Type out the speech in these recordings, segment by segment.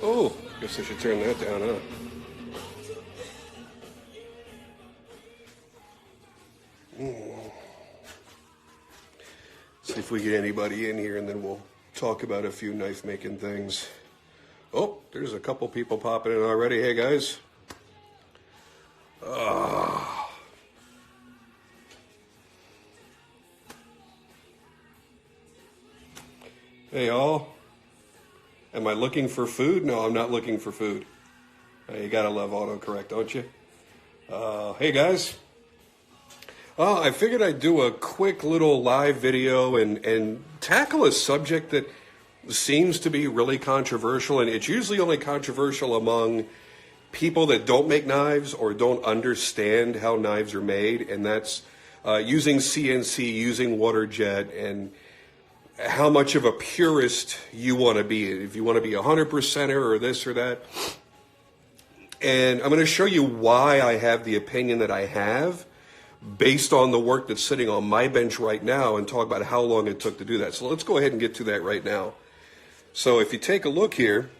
Oh, guess I should turn that down, huh? See if we get anybody in here, and then we'll talk about a few knife-making things. Oh, there's a couple people popping in already. Hey, guys. Hey, all. Am I looking for food? No, I'm not looking for food. You gotta love autocorrect, don't you? Hey, guys. I figured I'd do a quick little live video and tackle a subject that seems to be really controversial, and it's usually only controversial among people that don't make knives or don't understand how knives are made, and that's using CNC, using waterjet, and how much of a purist you want to be. If you want to be 100%er or this or that. And I'm going to show you why I have the opinion that I have based on the work that's sitting on my bench right now, and talk about how long it took to do that. So let's go ahead and get to that right now. So if you take a look here,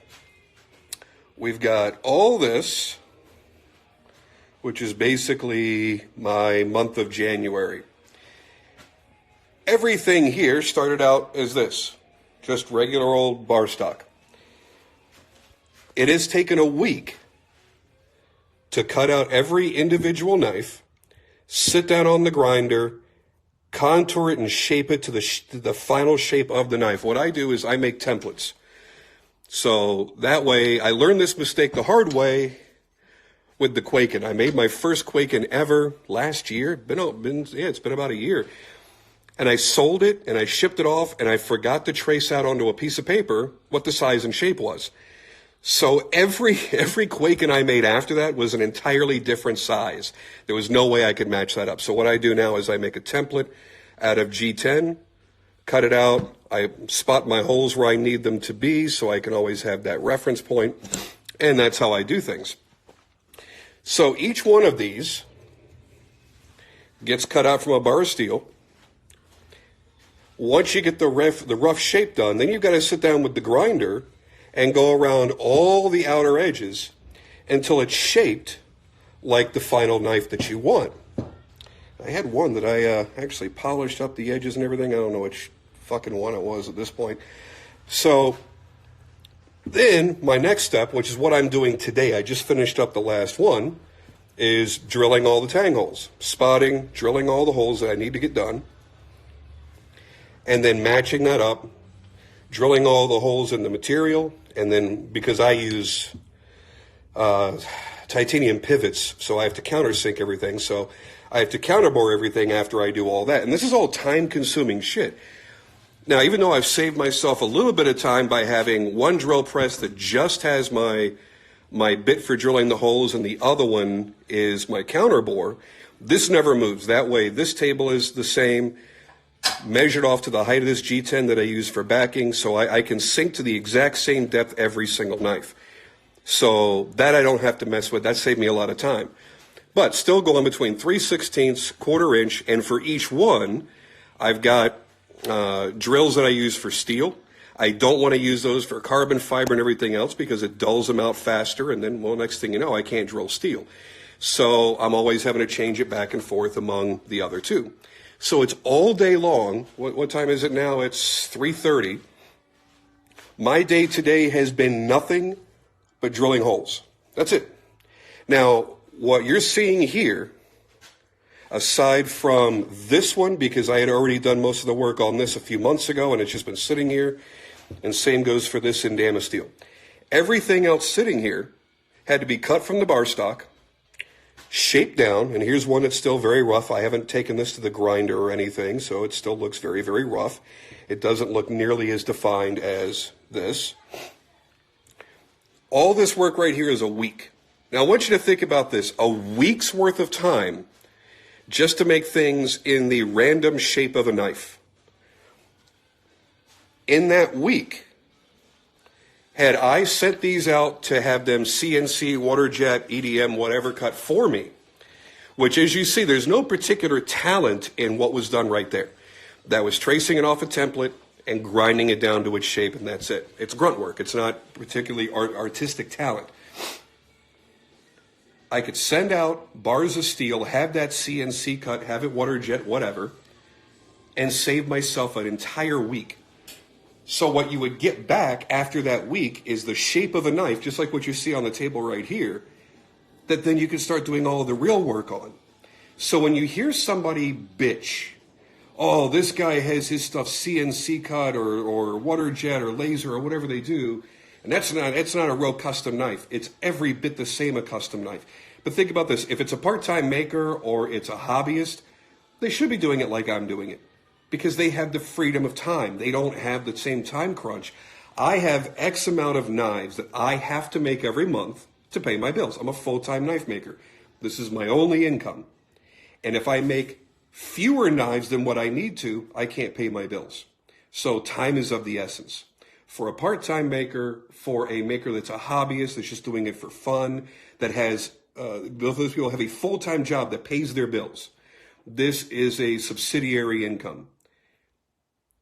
we've got all this, which is basically my month of January. Everything here started out as this, just regular old bar stock. It has taken a week to cut out every individual knife, sit down on the grinder, contour it and shape it to the final shape of the knife. What I do is I make templates. So that way, I learned this mistake the hard way with the Quaken. I made my first Quaken ever last year. It's been about a year. And I sold it and I shipped it off, and I forgot to trace out onto a piece of paper what the size and shape was. So every Quaken I made after that was an entirely different size. There was no way I could match that up. So what I do now is I make a template out of G10, cut it out, I spot my holes where I need them to be so I can always have that reference point, and that's how I do things. So each one of these gets cut out from a bar of steel. Once you get the rough shape done, then you've got to sit down with the grinder and go around all the outer edges until it's shaped like the final knife that you want. I had one that I actually polished up the edges and everything. I don't know which fucking one it was at this point. So then my next step, which is what I'm doing today, I just finished up the last one, is drilling all the tang holes, spotting, drilling all the holes that I need to get done, and then matching that up, drilling all the holes in the material. And then, because I use titanium pivots, so I have to countersink everything. So I have to counterbore everything after I do all that. And this is all time-consuming shit. Now, even though I've saved myself a little bit of time by having one drill press that just has my bit for drilling the holes and the other one is my counterbore, this never moves. That way, this table is the same, measured off to the height of this G10 that I use for backing, so I can sink to the exact same depth every single knife. So that I don't have to mess with. That saved me a lot of time. But still going between 3/16, quarter inch, and for each one, I've got drills that I use for steel. I don't want to use those for carbon fiber and everything else because it dulls them out faster, and then, well, next thing you know, I can't drill steel. So I'm always having to change it back and forth among the other two. So it's all day long. What time is it now? It's 3:30. My day today has been nothing but drilling holes. That's it. Now, what you're seeing here, aside from this one, because I had already done most of the work on this a few months ago and it's just been sitting here, and same goes for this in Damasteel. Everything else sitting here had to be cut from the bar stock, shaped down, and here's one that's still very rough. I haven't taken this to the grinder or anything, so it still looks very, very rough. It doesn't look nearly as defined as this. All this work right here is a week. Now, I want you to think about this. A week's worth of time just to make things in the random shape of a knife. In that week, had I sent these out to have them CNC, waterjet, EDM, whatever cut for me, which, as you see, there's no particular talent in what was done right there. That was tracing it off a template and grinding it down to its shape, and that's it. It's grunt work. It's not particularly artistic talent. I could send out bars of steel, have that CNC cut, have it waterjet, whatever, and save myself an entire week. So what you would get back after that week is the shape of a knife, just like what you see on the table right here, that then you can start doing all of the real work on. So when you hear somebody bitch, oh, this guy has his stuff CNC cut or waterjet or laser or whatever they do, and it's not a real custom knife. It's every bit the same a custom knife. But think about this. If it's a part-time maker or it's a hobbyist, they should be doing it like I'm doing it because they have the freedom of time. They don't have the same time crunch. I have X amount of knives that I have to make every month to pay my bills. I'm a full-time knife maker. This is my only income. And if I make fewer knives than what I need to, I can't pay my bills. So time is of the essence. For a part-time maker, for a maker that's a hobbyist, that's just doing it for fun, that has, those people have a full-time job that pays their bills. This is a subsidiary income.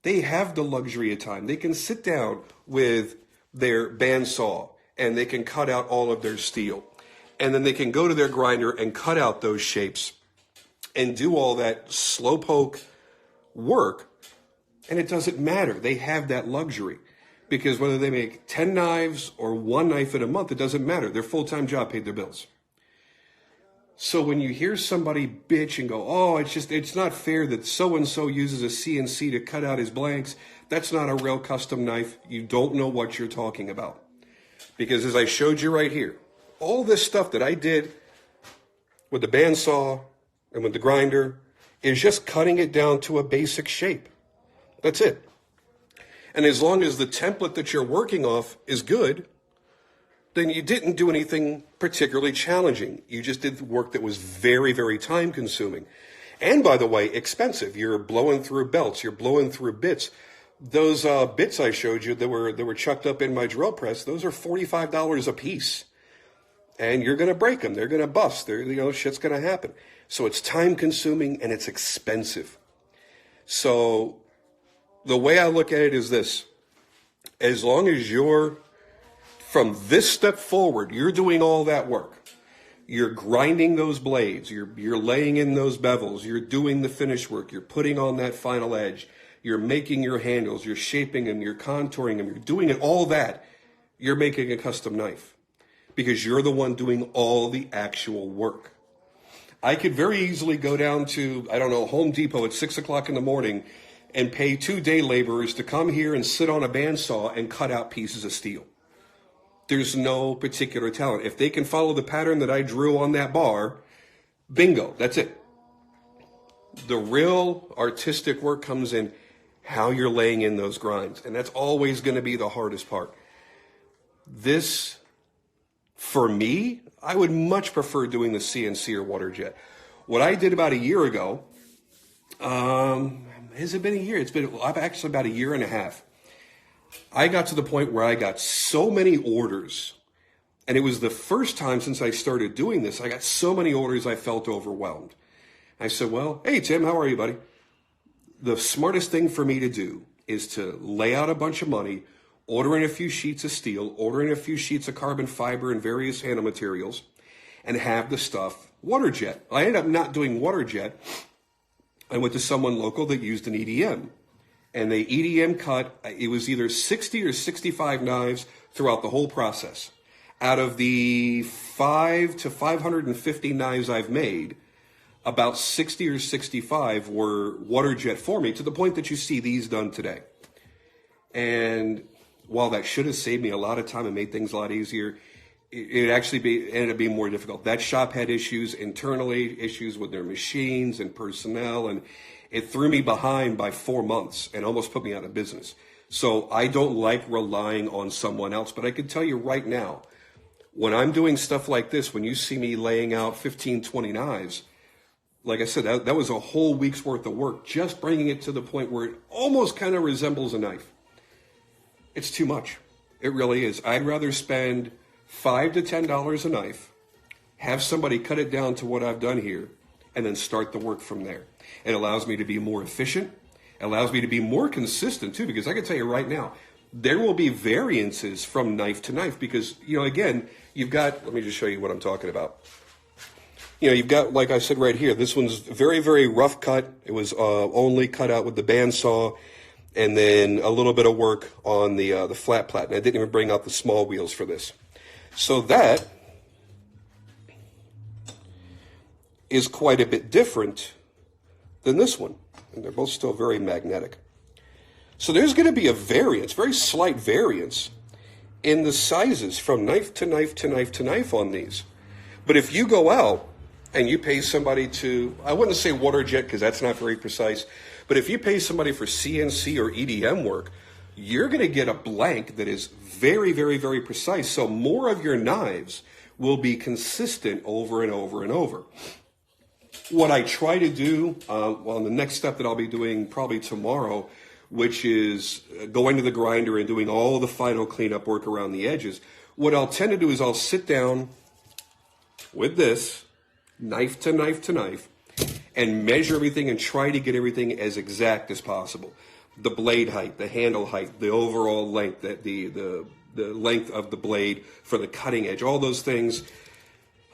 They have the luxury of time. They can sit down with their bandsaw and they can cut out all of their steel. And then they can go to their grinder and cut out those shapes and do all that slowpoke work. And it doesn't matter. They have that luxury. Because whether they make 10 knives or one knife in a month, it doesn't matter. Their full-time job paid their bills. So when you hear somebody bitch and go, oh, it's not fair that so-and-so uses a CNC to cut out his blanks. That's not a real custom knife. You don't know what you're talking about. Because as I showed you right here, all this stuff that I did with the bandsaw and with the grinder is just cutting it down to a basic shape. That's it. And as long as the template that you're working off is good, then you didn't do anything particularly challenging. You just did work that was very, very time consuming. And by the way, expensive. You're blowing through belts. You're blowing through bits. Those bits I showed you that were chucked up in my drill press, those are $45 a piece. And you're going to break them. They're going to bust. Shit's going to happen. So it's time consuming and it's expensive. So the way I look at it is this. As long as you're, from this step forward, you're doing all that work. You're grinding those blades. You're laying in those bevels. You're doing the finish work. You're putting on that final edge. You're making your handles. You're shaping them. You're contouring them. You're doing it, all that. You're making a custom knife because you're the one doing all the actual work. I could very easily go down to, Home Depot at 6 o'clock in the morning and pay 2 day laborers to come here and sit on a bandsaw and cut out pieces of steel. There's no particular talent. If they can follow the pattern that I drew on that bar, bingo, that's it. The real artistic work comes in how you're laying in those grinds. And that's always going to be the hardest part. This, for me, I would much prefer doing the CNC or waterjet. What I did about a year ago, has it been a year? It's been actually about a year and a half. I got to the point where I got so many orders, and it was the first time since I started doing this, I got so many orders I felt overwhelmed. I said, well, hey, Tim, how are you, buddy? The smartest thing for me to do is to lay out a bunch of money, order in a few sheets of steel, order in a few sheets of carbon fiber and various handle materials, and have the stuff waterjet. I ended up not doing waterjet. I went to someone local that used an EDM. And they EDM cut, it was either 60 or 65 knives throughout the whole process. Out of the 5 to 550 knives I've made, about 60 or 65 were waterjet for me, to the point that you see these done today. And while that should have saved me a lot of time and made things a lot easier, it actually ended up being more difficult. That shop had issues internally, issues with their machines and personnel, and it threw me behind by 4 months and almost put me out of business. So I don't like relying on someone else, but I can tell you right now, when I'm doing stuff like this, when you see me laying out 15, 20 knives, like I said, that was a whole week's worth of work, just bringing it to the point where it almost kind of resembles a knife. It's too much. It really is. I'd rather spend $5 to $10 a knife, have somebody cut it down to what I've done here, and then start the work from there. It allows me to be more efficient, allows me to be more consistent too, because I can tell you right now, there will be variances from knife to knife because, again, you've got, let me just show you what I'm talking about. You've got, like I said right here, this one's very, very rough cut. It was only cut out with the bandsaw, and then a little bit of work on the flat plat. And I didn't even bring out the small wheels for this. So that is quite a bit different than this one. And they're both still very magnetic. So there's going to be a variance, very slight variance, in the sizes from knife to knife to knife to knife on these. But if you go out and you pay somebody to, I wouldn't say waterjet because that's not very precise, but if you pay somebody for CNC or EDM work, you're going to get a blank that is very, very, very precise. So more of your knives will be consistent over and over and over. What I try to do, the next step that I'll be doing probably tomorrow, which is going to the grinder and doing all the final cleanup work around the edges. What I'll tend to do is I'll sit down with this, knife to knife to knife, and measure everything and try to get everything as exact as possible. The blade height, the handle height, the overall length, the length of the blade for the cutting edge, all those things.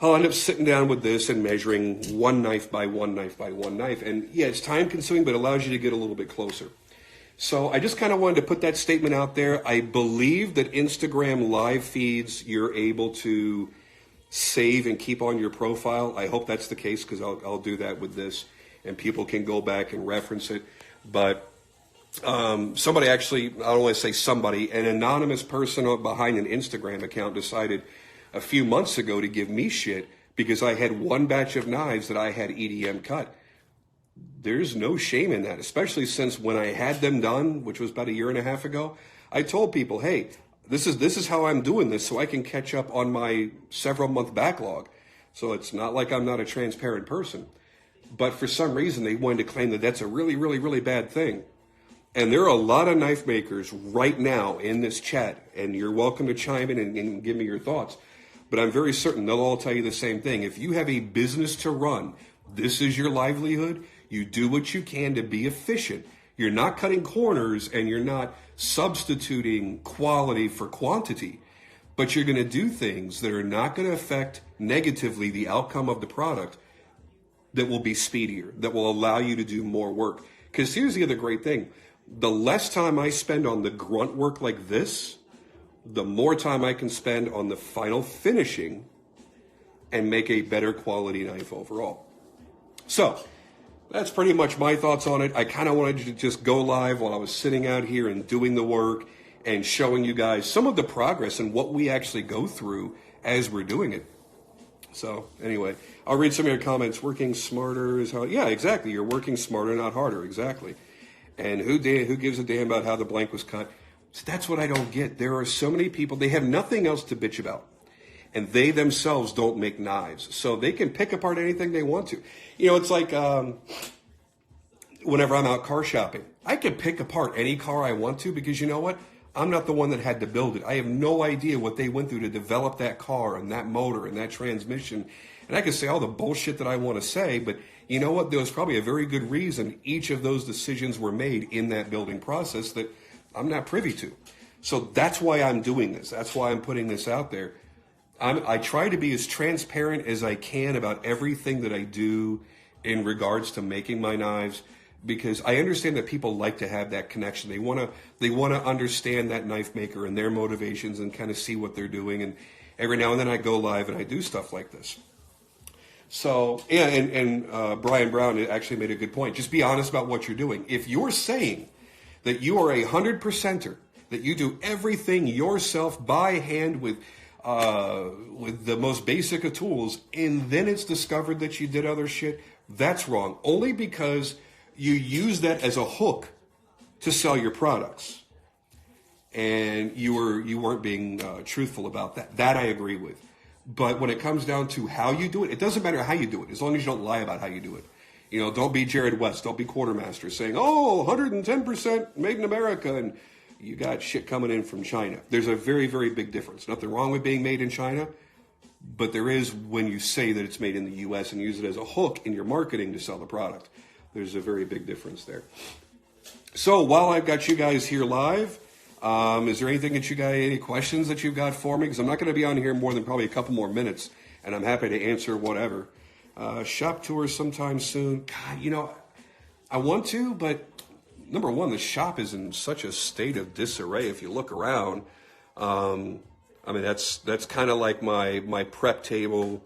I'll end up sitting down with this and measuring one knife by one knife by one knife. And yeah, it's time consuming, but it allows you to get a little bit closer. So I just kind of wanted to put that statement out there. I believe that Instagram live feeds you're able to save and keep on your profile. I hope that's the case because I'll do that with this and people can go back and reference it. But somebody actually, I don't want to say somebody, an anonymous person behind an Instagram account decided a few months ago to give me shit because I had one batch of knives that I had EDM cut. There's no shame in that, especially since when I had them done, which was about 1.5 years ago, I told people, hey, this is how I'm doing this so I can catch up on my several month backlog. So it's not like I'm not a transparent person. But for some reason, they wanted to claim that that's a really, really, really bad thing. And there are a lot of knife makers right now in this chat, and you're welcome to chime in and give me your thoughts. But I'm very certain they'll all tell you the same thing. If you have a business to run, this is your livelihood, you do what you can to be efficient. You're not cutting corners and you're not substituting quality for quantity, but you're going to do things that are not going to affect negatively the outcome of the product, that will be speedier, that will allow you to do more work. Because here's the other great thing. The less time I spend on the grunt work like this, the more time I can spend on the final finishing and make a better quality knife overall. So that's pretty much my thoughts on it. I kind of wanted to just go live while I was sitting out here and doing the work and showing you guys some of the progress and what we actually go through as we're doing it. So anyway, I'll read some of your comments. Working smarter is how, yeah, exactly. You're working smarter, not harder. Exactly. And who gives a damn about how the blank was cut? So that's what I don't get. There are so many people, they have nothing else to bitch about. And they themselves don't make knives. So they can pick apart anything they want to. It's like whenever I'm out car shopping, I can pick apart any car I want to because you know what? I'm not the one that had to build it. I have no idea what they went through to develop that car and that motor and that transmission. And I can say all the bullshit that I want to say, but you know what? There was probably a very good reason each of those decisions were made in that building process that I'm not privy to. So that's why I'm doing this. That's why I'm putting this out there. I try to be as transparent as I can about everything that I do in regards to making my knives, because I understand that people like to have that connection. They want to understand that knife maker and their motivations and kind of see what they're doing. And every now and then I go live and I do stuff like this. So, yeah, and Brian Brown actually made a good point. Just be honest about what you're doing. If you're saying that you are 100%er, that you do everything yourself by hand with the most basic of tools, and then it's discovered that you did other shit, that's wrong. Only because you use that as a hook to sell your products. And you weren't being truthful about that. That I agree with. But when it comes down to how you do it, it doesn't matter how you do it, as long as you don't lie about how you do it. Don't be Jared West, don't be Quartermaster saying, 110% made in America, and you got shit coming in from China. There's a very, very big difference. Nothing wrong with being made in China, but there is when you say that it's made in the U.S. and use it as a hook in your marketing to sell the product. There's a very big difference there. So while I've got you guys here live, is there anything that you got, any questions that you've got for me? Because I'm not going to be on here more than probably a couple more minutes, and I'm happy to answer whatever. Shop tour sometime soon. God, you know, I want to, but number one, the shop is in such a state of disarray. If you look around, I mean, that's kind of like my prep table.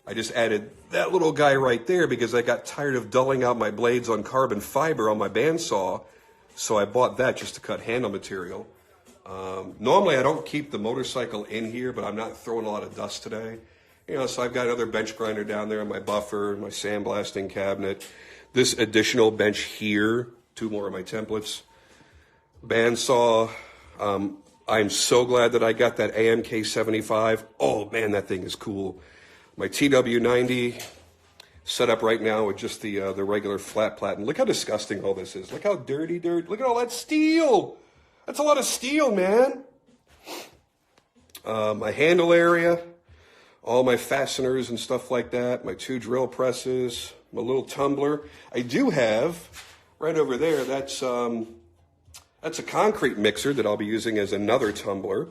I just added that little guy right there because I got tired of dulling out my blades on carbon fiber on my bandsaw. So I bought that just to cut handle material. Normally I don't keep the motorcycle in here, but I'm not throwing a lot of dust today. You know, so I've got another bench grinder down there, my buffer, my sandblasting cabinet. This additional bench here, 2 more of my templates. Bandsaw. I'm so glad that I got that AMK 75. Oh man, that thing is cool. My TW90 set up right now with just the regular flat platen. Look how disgusting all this is. Look how dirty. Look at all that steel. That's a lot of steel, man. My handle area, all my fasteners and stuff like that. My 2 drill presses, my little tumbler. I do have right over there. That's a concrete mixer that I'll be using as another tumbler.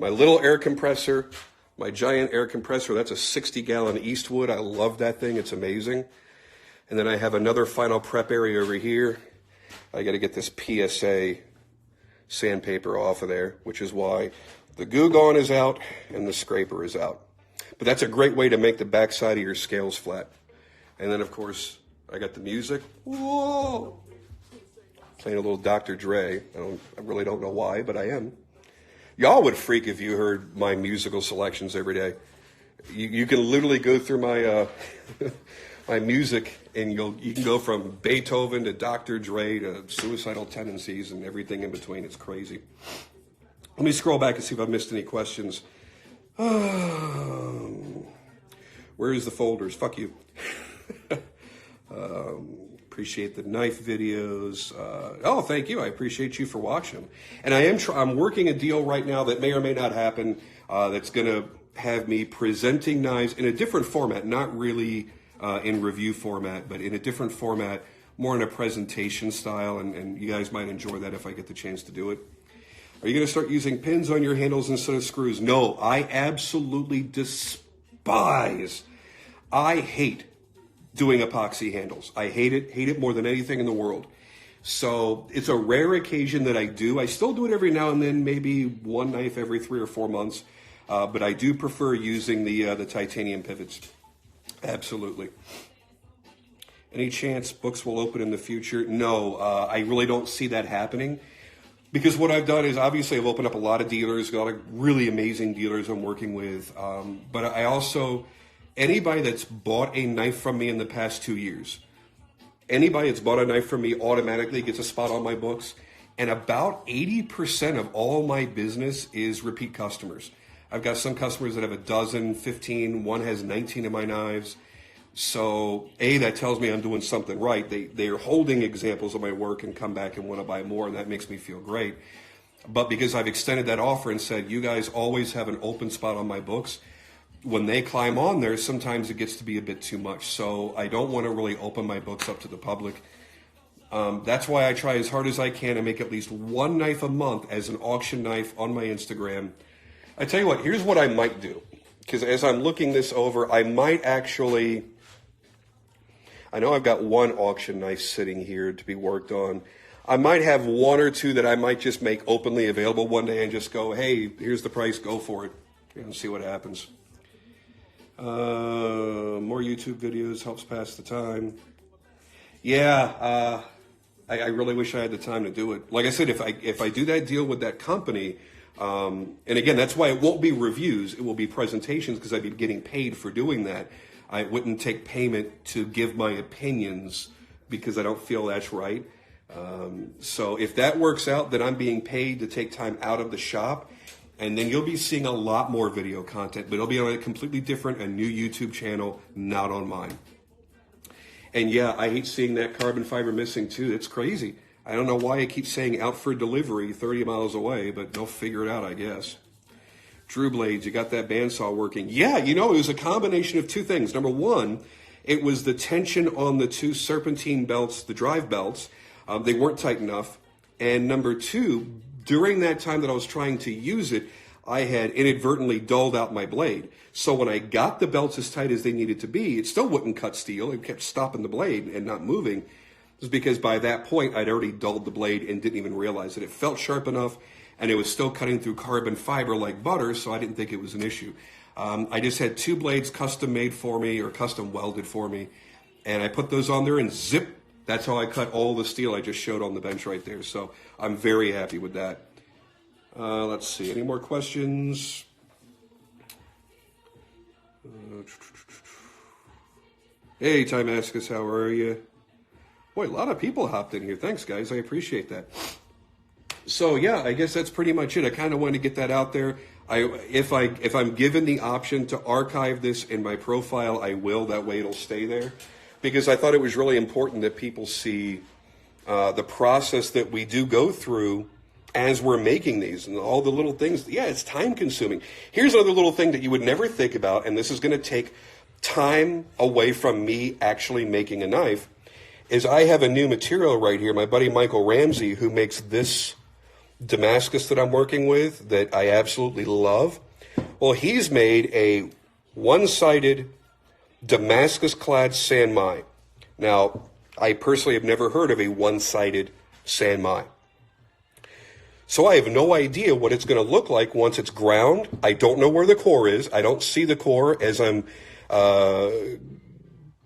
My little air compressor. My giant air compressor, that's a 60-gallon Eastwood. I love that thing. It's amazing. And then I have another final prep area over here. I got to get this PSA sandpaper off of there, which is why the Goo Gone is out and the scraper is out. But that's a great way to make the backside of your scales flat. And then, of course, I got the music. Whoa! Playing a little Dr. Dre. I really don't know why, but I am. Y'all would freak if you heard my musical selections every day. You can literally go through my my music, and you can go from Beethoven to Dr. Dre to Suicidal Tendencies and everything in between. It's crazy. Let me scroll back and see if I've missed any questions. Where's the folders? Fuck you. Appreciate the knife videos. Oh, thank you. I appreciate you for watching. And I'm working a deal right now that may or may not happen. That's going to have me presenting knives in a different format, not really in review format, but in a different format, more in a presentation style. And you guys might enjoy that if I get the chance to do it. Are you going to start using pins on your handles instead of screws? No, I absolutely despise. I hate doing epoxy handles. I hate it more than anything in the world. So it's a rare occasion that I do. I still do it every now and then, maybe one knife every 3 or 4 months. But I do prefer using the titanium pivots. Absolutely. Any chance books will open in the future? No, I really don't see that happening. Because what I've done is obviously I've opened up a lot of dealers, got a lot of really amazing dealers I'm working with. But I also... Anybody that's bought a knife from me in the past 2 years, anybody that's bought a knife from me automatically gets a spot on my books. And about 80% of all my business is repeat customers. I've got some customers that have a dozen, 15, one has 19 of my knives. So that tells me I'm doing something right. They're holding examples of my work and come back and want to buy more, and that makes me feel great. But because I've extended that offer and said, you guys always have an open spot on my books, when they climb on there, sometimes it gets to be a bit too much. So I don't want to really open my books up to the public. That's why I try as hard as I can to make at least one knife a month as an auction knife on my Instagram. I tell you what, here's what I might do. Because as I'm looking this over, I might actually... I know I've got one auction knife sitting here to be worked on. I might have 1 or 2 that I might just make openly available one day and just go, hey, here's the price, go for it. And see what happens. More YouTube videos helps pass the time. Yeah, I really wish I had the time to do it. Like I said, if I do that deal with that company, and again, that's why it won't be reviews, it will be presentations because I'd be getting paid for doing that. I wouldn't take payment to give my opinions because I don't feel that's right. So if that works out, then I'm being paid to take time out of the shop. And then you'll be seeing a lot more video content, but it'll be on a completely different, a new YouTube channel, not on mine. And yeah, I hate seeing that carbon fiber missing too. It's crazy. I don't know why I keep saying out for delivery 30 miles away, but they'll figure it out, I guess. Drew Blades, you got that bandsaw working. Yeah, it was a combination of 2 things. Number one, it was the tension on the 2 serpentine belts, the drive belts. They weren't tight enough. And number two, during that time that I was trying to use it, I had inadvertently dulled out my blade. So when I got the belts as tight as they needed to be, it still wouldn't cut steel. It kept stopping the blade and not moving. It was because by that point, I'd already dulled the blade and didn't even realize it. It felt sharp enough, and it was still cutting through carbon fiber like butter, so I didn't think it was an issue. I just had two blades custom made for me or custom welded for me, and I put those on there and zip. That's how I cut all the steel I just showed on the bench right there. So I'm very happy with that. Let's see, any more questions? Hey, Timascus, how are you? Boy, a lot of people hopped in here. Thanks, guys. I appreciate that. So yeah, I guess that's pretty much it. I kind of wanted to get that out there. If I'm given the option to archive this in my profile, I will. That way it'll stay there, because I thought it was really important that people see the process that we do go through as we're making these and all the little things. Yeah, it's time consuming. Here's another little thing that you would never think about, and this is going to take time away from me actually making a knife, is I have a new material right here. My buddy Michael Ramsey, who makes this Damascus that I'm working with that I absolutely love. Well, he's made a one-sided Damascus-clad sanmai. Now, I personally have never heard of a one-sided sanmai. So I have no idea what it's going to look like once it's ground. I don't know where the core is. I don't see the core as I'm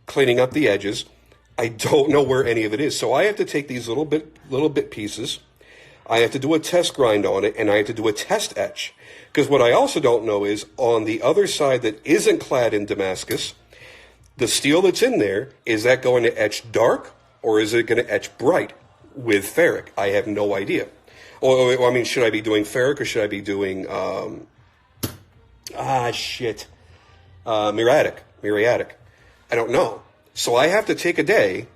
cleaning up the edges. I don't know where any of it is. So I have to take these little bit pieces. I have to do a test grind on it, and I have to do a test etch. Because what I also don't know is, on the other side that isn't clad in Damascus, the steel that's in there, is that going to etch dark, or is it going to etch bright with ferric? I have no idea. Or, I mean, should I be doing ferric, or should I be doing, muriatic? I don't know. So I have to take a day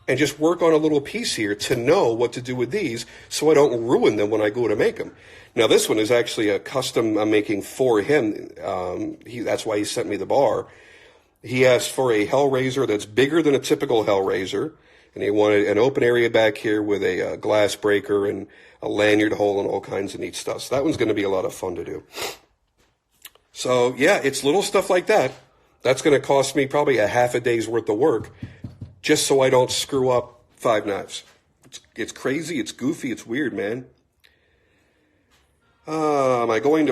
and just work on a little piece here to know what to do with these so I don't ruin them when I go to make them. Now, this one is actually a custom I'm making for him. That's why he sent me the bar. He asked for a Hellraiser that's bigger than a typical Hellraiser, and he wanted an open area back here with a glass breaker and a lanyard hole and all kinds of neat stuff. So that one's going to be a lot of fun to do. So, yeah, it's little stuff like that. That's going to cost me probably a half a day's worth of work just so I don't screw up 5 knives. It's crazy, it's goofy, it's weird, man. Am I going to